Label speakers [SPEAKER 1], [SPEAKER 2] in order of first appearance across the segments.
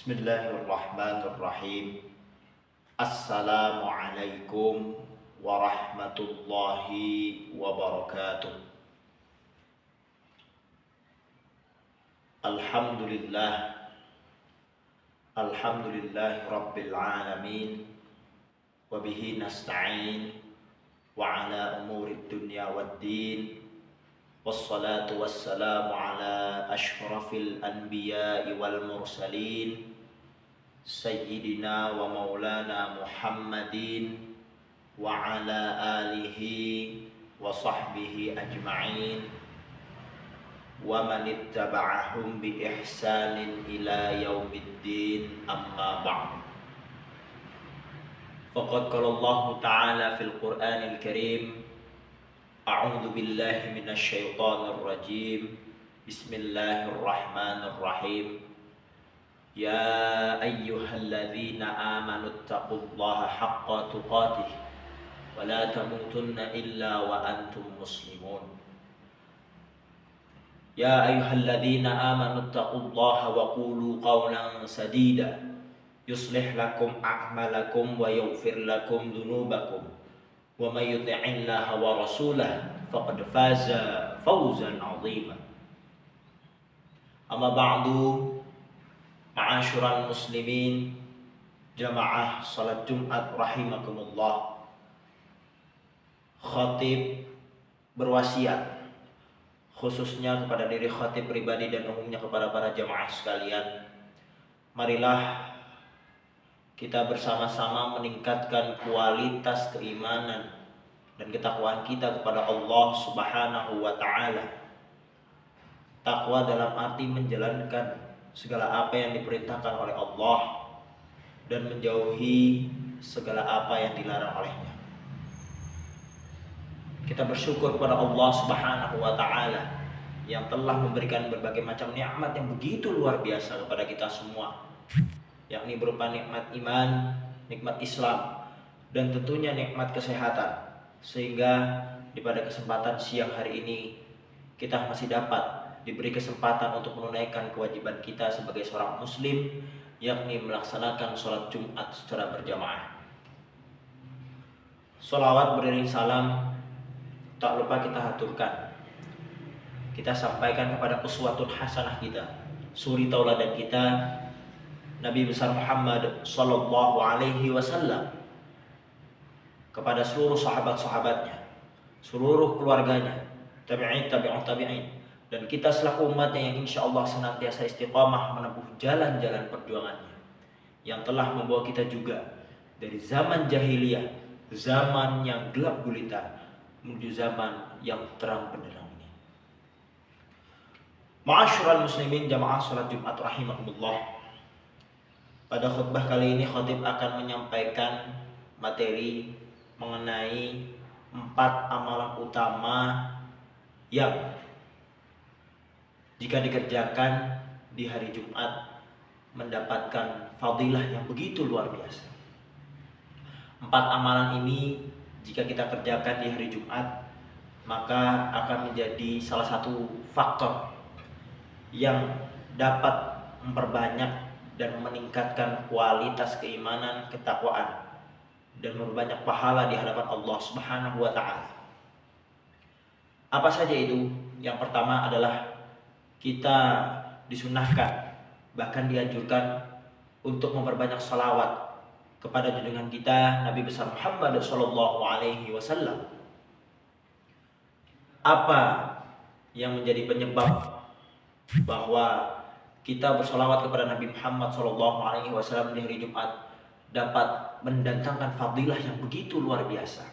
[SPEAKER 1] Bismillahirrahmanirrahim. Assalamualaikum warahmatullahi wabarakatuh. Alhamdulillah. Alhamdulillahi rabbil alamin. Wabihi nasta'in. Wa ala umurid dunya waddin. Wassalatu wassalamu ala ashrafil anbiya'i wal mursalin Sayyidina wa maulana Muhammadin wa ala alihi wa sahbihi ajma'in wa man ittaba'ahum bi ihsanin ila yaumiddin, amma ba'd. Faqad qala Allah ta'ala fil Qur'anil Karim, a'udzu billahi minasy syaithanir rajim. Bismillahirrahmanirrahim. Ya ayyuhalladzina amanu taqullaha haqqa tuqatih wa la tamutunna illa wa antum muslimun. Ya ayyuhalladzina amanu taqullaha wa qulu qawlan sadida yuslih lakum a'malakum wa yaghfir lakum dhunubakum wa may yuti'illaha wa rasulahu faqad faza fawzan 'azima. Amma ba'du. Ma'asyiral muslimin, jamaah salat Jumat rahimakumullah. Khatib berwasiat khususnya kepada diri khatib pribadi dan umumnya kepada para jamaah sekalian. Marilah kita bersama-sama meningkatkan kualitas keimanan dan ketakwaan kita kepada Allah Subhanahu wa ta'ala. Takwa dalam arti menjalankan segala apa yang diperintahkan oleh Allah dan menjauhi segala apa yang dilarang olehnya. Kita bersyukur kepada Allah Subhanahu wa ta'ala yang telah memberikan berbagai macam nikmat yang begitu luar biasa kepada kita semua, yakni berupa nikmat iman, nikmat Islam, dan tentunya nikmat kesehatan, sehingga pada kesempatan siang hari ini kita masih dapat diberi kesempatan untuk menunaikan kewajiban kita sebagai seorang muslim, yakni melaksanakan sholat Jumat secara berjamaah. Sholawat beriring salam tak lupa kita haturkan, kita sampaikan kepada uswatun hasanah kita, suri tauladan kita, Nabi besar Muhammad sallallahu alaihi wasallam, kepada seluruh sahabat-sahabatnya, seluruh keluarganya, tabi'in, tabi'in, dan kita selaku umatnya yang insya Allah senantiasa istiqamah menempuh jalan-jalan perjuangannya, yang telah membawa kita juga dari zaman jahiliyah, zaman yang gelap gulita, menuju zaman yang terang benderang ini. Ma'asyiral muslimin, jamaah salat Jumat rahimakumullah. Pada khutbah kali ini khatib akan menyampaikan materi mengenai 4 amalan utama yang jika dikerjakan di hari Jumat mendapatkan fadilah yang begitu luar biasa. 4 amalan ini jika kita kerjakan di hari Jumat, maka akan menjadi salah satu faktor yang dapat memperbanyak dan meningkatkan kualitas keimanan, ketakwaan, dan memperbanyak pahala di hadapan Allah Subhanahu wa ta'ala. Apa saja itu? Yang pertama adalah kita disunahkan, bahkan dianjurkan untuk memperbanyak salawat kepada junjungan kita Nabi besar Muhammad sallallahu alaihi wasallam. Apa yang menjadi penyebab bahwa kita bersalawat kepada Nabi Muhammad sallallahu alaihi wasallam di hari Jumat dapat mendatangkan fadilah yang begitu luar biasa?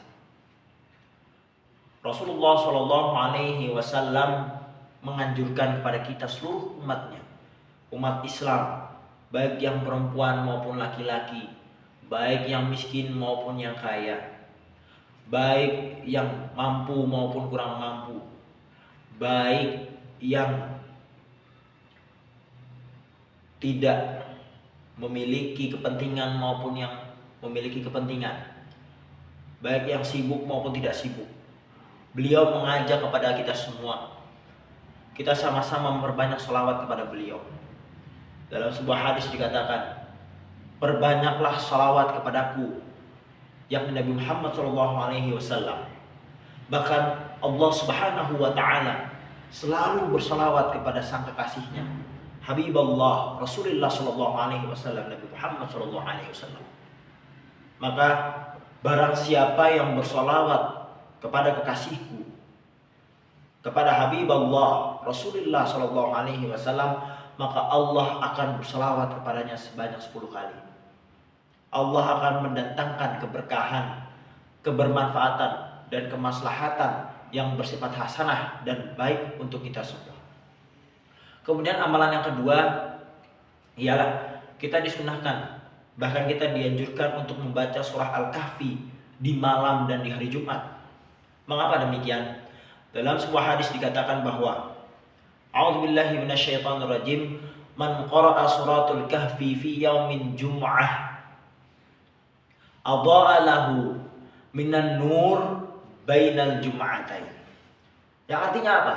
[SPEAKER 1] Rasulullah sallallahu alaihi wasallam menganjurkan kepada kita seluruh umatnya, umat Islam, baik yang perempuan maupun laki-laki, baik yang miskin maupun yang kaya, baik yang mampu maupun kurang mampu, baik yang tidak memiliki kepentingan maupun yang memiliki kepentingan, baik yang sibuk maupun tidak sibuk. Beliau mengajak kepada kita semua, kita sama-sama memperbanyak sholawat kepada beliau. Dalam sebuah hadis dikatakan, perbanyaklah salawat kepadaku, yakni Nabi Muhammad SAW. Bahkan Allah Subhanahu wa Ta'ala selalu bersalawat kepada sang kekasihnya, Habibullah Rasulullah SAW, Nabi Muhammad SAW. Maka barang siapa yang bersalawat kepada kekasihku, kepada Habibullah Rasulullah SAW, maka Allah akan bersalawat kepadanya sebanyak 10 kali. Allah akan mendatangkan keberkahan, kebermanfaatan, dan kemaslahatan yang bersifat hasanah dan baik untuk kita semua. Kemudian amalan yang kedua ialah kita disunahkan, bahkan kita dianjurkan untuk membaca surah Al-Kahfi di malam dan di hari Jumat. Mengapa demikian? Dalam sebuah hadis dikatakan bahwa A'udzubillahi minasyaitonirrajim, man qara'a suratul kahfi fi yaumin jum'ah adha'a lahu minan nur bainal jum'atain. Yang artinya apa?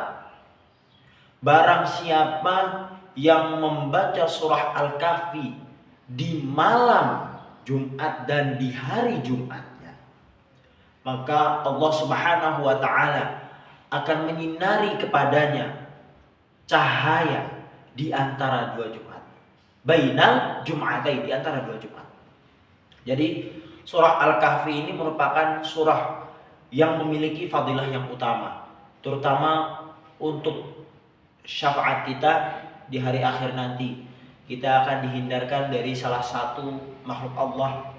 [SPEAKER 1] Barang siapa yang membaca surah Al-Kahfi di malam Jumat dan di hari Jumatnya, maka Allah Subhanahu wa Ta'ala akan menyinari kepadanya cahaya di antara dua Jumat. Bainal Jum'atain, di antara dua Jumat. Jadi surah Al-Kahfi ini merupakan surah yang memiliki fadilah yang utama, terutama untuk syafaat kita di hari akhir nanti. Kita akan dihindarkan dari salah satu makhluk Allah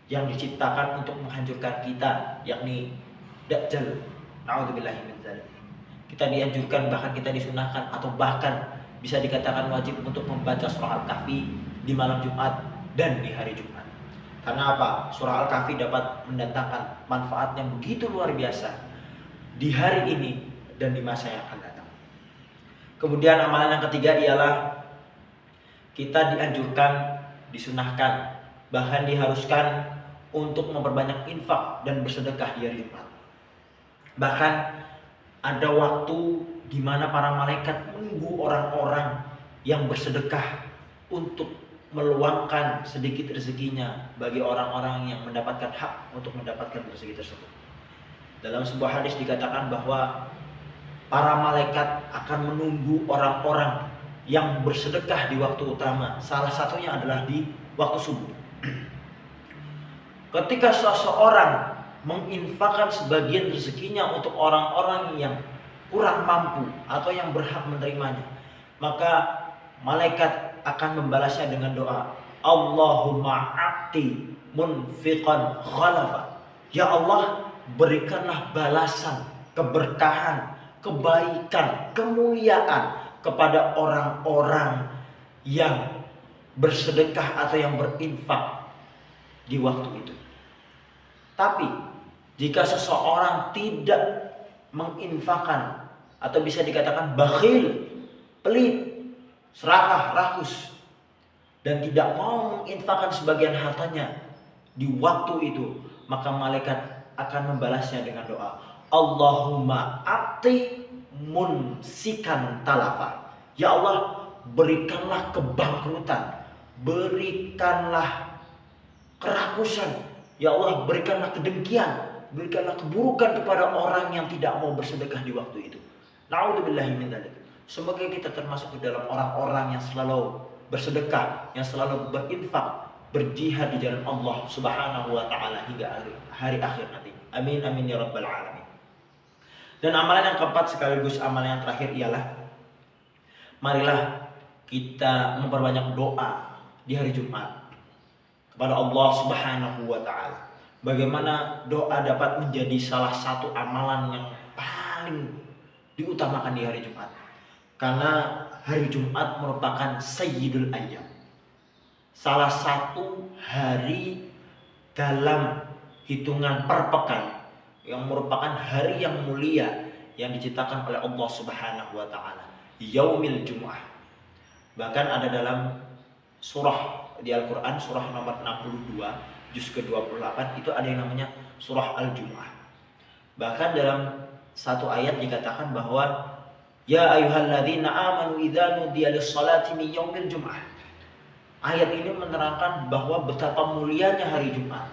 [SPEAKER 1] yang diciptakan untuk menghancurkan kita, yakni Dajjal. Na'udzubillahi min dzalik. Kita dianjurkan, bahkan kita disunahkan, atau bahkan bisa dikatakan wajib untuk membaca surah Al-Kahfi di malam Jumat dan di hari Jumat. Karena apa? Surah Al-Kahfi dapat mendatangkan manfaat yang begitu luar biasa di hari ini dan di masa yang akan datang. Kemudian amalan yang ketiga ialah kita dianjurkan, disunahkan, bahkan diharuskan untuk memperbanyak infak dan bersedekah di hari Jumat. Bahkan ada waktu di mana para malaikat menunggu orang-orang yang bersedekah untuk meluangkan sedikit rezekinya bagi orang-orang yang mendapatkan hak untuk mendapatkan rezeki tersebut. Dalam sebuah hadis dikatakan bahwa para malaikat akan menunggu orang-orang yang bersedekah di waktu utama. Salah satunya adalah di waktu subuh. Ketika seseorang menginfakkan sebagian rezekinya untuk orang-orang yang kurang mampu atau yang berhak menerimanya, maka malaikat akan membalasnya dengan doa, Allahumma a'ti munfiqan khalafa. Ya Allah, berikanlah balasan, keberkahan, kebaikan, kemuliaan kepada orang-orang yang bersedekah atau yang berinfak di waktu itu. Tapi jika seseorang tidak menginfakkan atau bisa dikatakan bakhil, pelit, serakah, rakus, dan tidak mau menginfakkan sebagian hartanya di waktu itu, maka malaikat akan membalasnya dengan doa, Allahumma a'ti munsikan talafa. Ya Allah, berikanlah kebangkrutan, berikanlah kerakusan, ya Allah, berikanlah kedengkian, berikanlah keburukan kepada orang yang tidak mau bersedekah di waktu itu. Na'udzubillahi min dzalik. Semoga kita termasuk ke dalam orang-orang yang selalu bersedekah, yang selalu berinfak, berjihad di jalan Allah Subhanahu wa Ta'ala hingga hari akhir nanti. Amin amin ya rabbal alamin. Dan amalan yang keempat sekaligus amalan yang terakhir ialah marilah kita memperbanyak doa di hari Jumat kepada Allah Subhanahu wa Ta'ala. Bagaimana doa dapat menjadi salah satu amalan yang paling diutamakan di hari Jumat. Karena hari Jumat merupakan Sayyidul Ayyam, salah satu hari dalam hitungan per pekan yang merupakan hari yang mulia yang diciptakan oleh Allah Subhanahu wa Ta'ala, Yaumil Jum'ah. Bahkan ada dalam surah di Al-Quran, surah nomor 62 juz ke-28, itu ada yang namanya surah Al-Jum'ah. Bahkan dalam satu ayat dikatakan bahwa Ya ayyuhalladzina amanu idza nudiya lis-salati min yaumil jum'ah Ayat ini menerangkan bahwa betapa mulianya hari Jumat,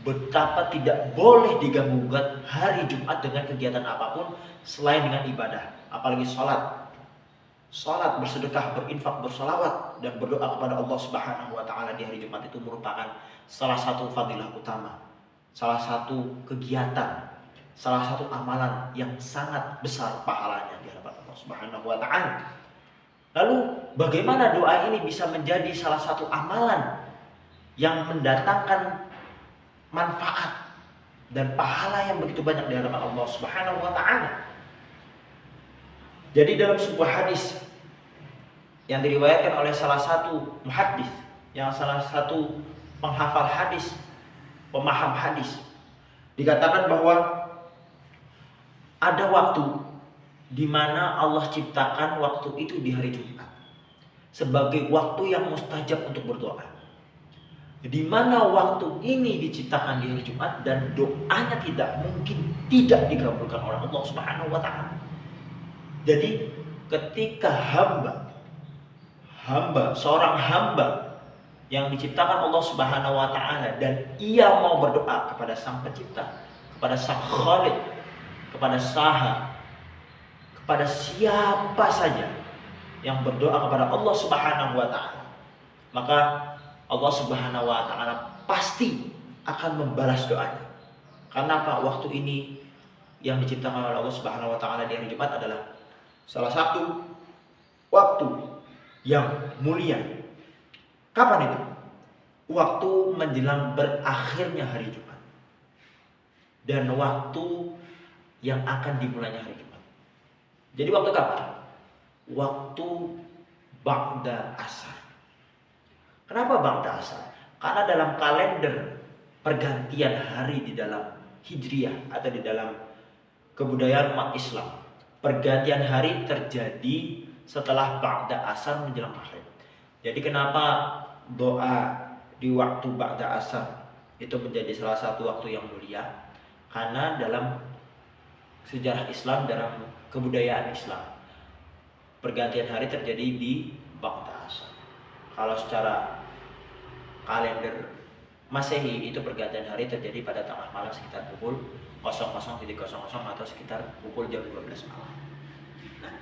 [SPEAKER 1] betapa tidak boleh diganggu-gugat hari Jumat dengan kegiatan apapun selain dengan ibadah, apalagi sholat. Sholat, bersedekah, berinfak, bersolawat, dan berdoa kepada Allah Subhanahu wa Ta'ala di hari Jumat itu merupakan salah satu fadilah utama, salah satu kegiatan, salah satu amalan yang sangat besar pahalanya di hadapan Allah Subhanahu wa Ta'ala. Lalu bagaimana doa ini bisa menjadi salah satu amalan yang mendatangkan manfaat dan pahala yang begitu banyak di hadapan Allah Subhanahu wa Ta'ala? Jadi dalam sebuah hadis yang diriwayatkan oleh salah satu muhaddits, yang salah satu penghafal hadis, pemaham hadis, dikatakan bahwa ada waktu di mana Allah ciptakan waktu itu di hari Jumat sebagai waktu yang mustajab untuk berdoa. Di mana waktu ini diciptakan di hari Jumat dan doanya tidak mungkin tidak dikabulkan oleh Allah Subhanahu wa Ta'ala. Jadi ketika seorang hamba yang diciptakan Allah Subhanahu wa Ta'ala dan ia mau berdoa kepada Sang Pencipta, kepada Sang Khalik, kepada Saha, kepada siapa saja yang berdoa kepada Allah Subhanahu wa Ta'ala, maka Allah Subhanahu wa Ta'ala pasti akan membalas doanya. Karena apa? Waktu ini yang diciptakan oleh Allah Subhanahu wa Ta'ala di hari Jumat adalah salah satu waktu yang mulia. Kapan itu? Waktu menjelang berakhirnya hari Jumat dan waktu yang akan dimulainya hari Jumat. Jadi waktu kapan? Waktu ba'da asar. Kenapa ba'da asar? Karena dalam kalender pergantian hari di dalam Hijriah atau di dalam kebudayaan umat Islam, pergantian hari terjadi setelah ba'da asar menjelang maghrib. Jadi kenapa doa di waktu ba'da asar itu menjadi salah satu waktu yang mulia? Karena dalam sejarah Islam, dalam kebudayaan Islam, pergantian hari terjadi di ba'da asar. Kalau secara kalender Masehi itu pergantian hari terjadi pada tengah malam sekitar pukul 00.00 atau sekitar pukul jam 12 malam. Nah,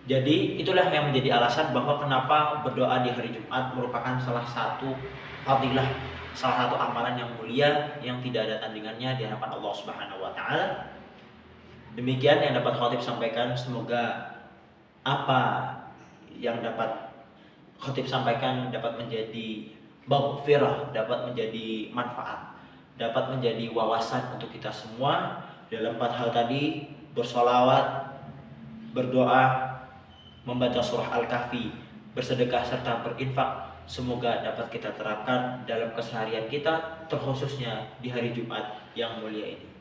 [SPEAKER 1] jadi itulah yang menjadi alasan bahwa kenapa berdoa di hari Jumat merupakan salah satu fadilah, salah satu amalan yang mulia yang tidak ada tandingannya di hadapan Allah Subhanahu wa Ta'ala. Demikian yang dapat khatib sampaikan. Semoga apa yang dapat khatib sampaikan dapat menjadi maghfirah, dapat menjadi manfaat, dapat menjadi wawasan untuk kita semua dalam 4 hal tadi: bersolawat, berdoa, membaca surah Al-Kahfi, bersedekah serta berinfak. Semoga dapat kita terapkan dalam keseharian kita, terkhususnya di hari Jumat yang mulia ini.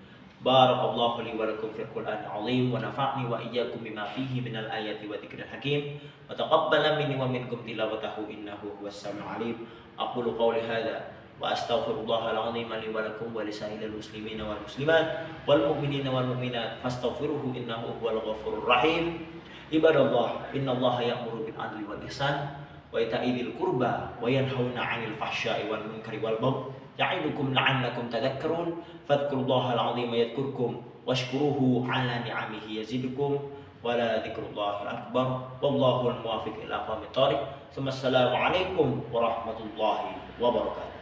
[SPEAKER 1] Barakallahu li wa lakum fil Qur'anil 'azim wa nafa'ni wa iyyakum bima fihi minal ayati wa dzikril hakim wa taqabbala minni wa minkum tilawatahu innahu huwas samiul 'alim. Aqulu qawli hadza wa astaghfirullahal 'azim li wa lakum wa lisairil muslimina wal muslimat wal mu'minina wal mu'minat fastaghfiruhu innahu huwal ghafurur rahim. Ibadallah, innallaha ya'muru bil 'adli wal ihsan wa ita'i dzil qurba wa yanhauna 'anil fahsya'i wal munkari wal baghi ya'idukum la'allakum tadhakkarun. Fadhkurullahal 'azima yadhkurkum washkuruhu 'ala ni'amihi yazidukum wa la dzikrullahil akbar wallahul muwaffiq ila aqwamit thoriq. Assalamualaikum warahmatullahi wabarakatuh.